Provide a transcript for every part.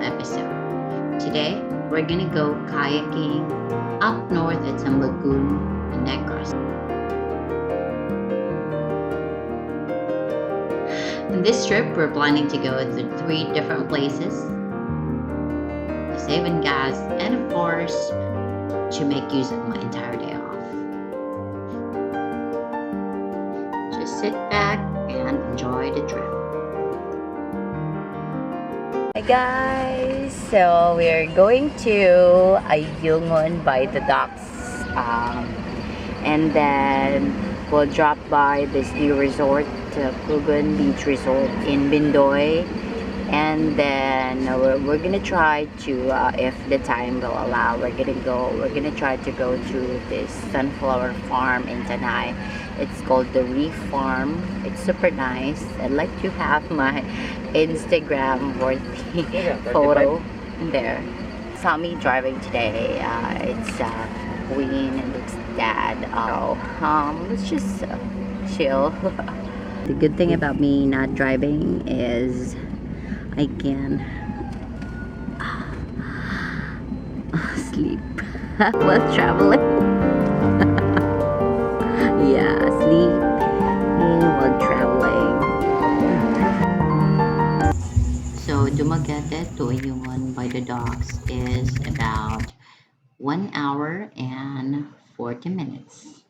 episode. Today, we're gonna go kayaking up north at some lagoon in Negros. In this trip, we're planning to go to three different places to save in gas and, of course, to make use of my entire day off. Just sit back and enjoy the trip. Hi guys! So we're going to Ayungon by the docks, and then we'll drop by this new resort, Kugun Beach Resort in Bindoy, and then we're gonna try to, if the time will allow, we're gonna try to go to this sunflower farm in Tanay. It's called the Reef Farm. It's super nice. I'd like to have my Instagram worthy photo there. Saw me driving today. It's Queen and it's Dad. Let's just chill. The good thing about me not driving is I can sleep while traveling. Yeah, sleep while traveling. So Dumaguete to Ayungon by the docks is about 1 hour and 40 minutes.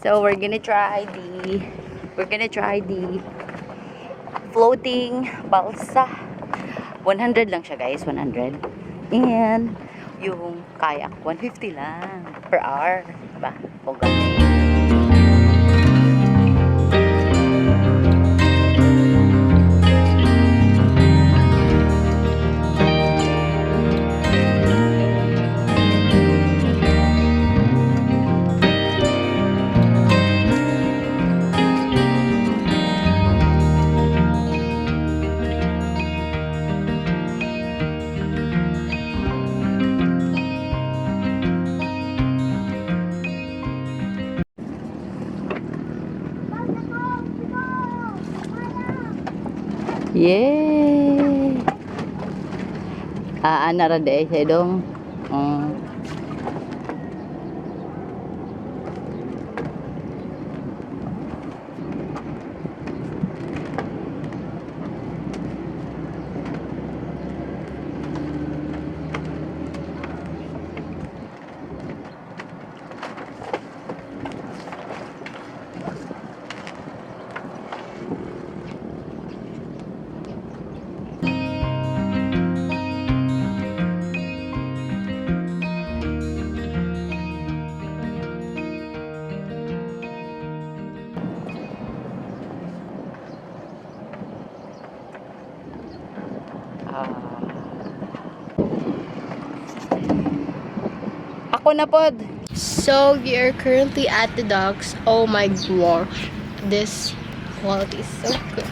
So we're gonna try the floating balsa. 100 lang siya guys, 100. And yung kayak 150 lang per hour, diba? Poga. Yay! Ana ra de siya dong. Ako na pod. So we are currently at the docks. Oh my gosh, this quality is so good.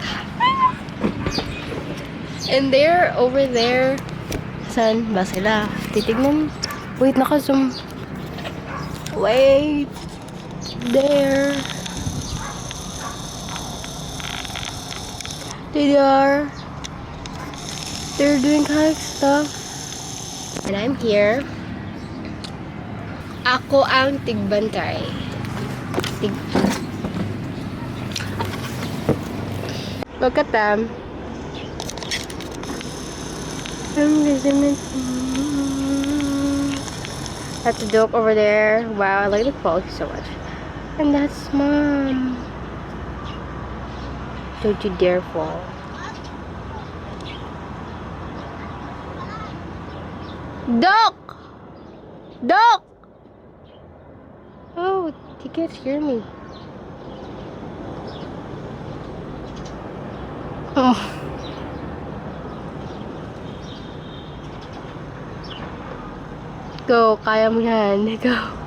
And they're over there. Saan ba sila? Titignan. Wait, naka-zoom. Wait. There. They're doing kayak stuff. And I'm here. Ako ang tigbantay. Look at them. That's a dope over there. Wow, I like the quality so much. And that's Mom. Don't you dare fall. Duck! Duck! Oh, you can't hear me. Oh. Go, kaya mo yan. Go.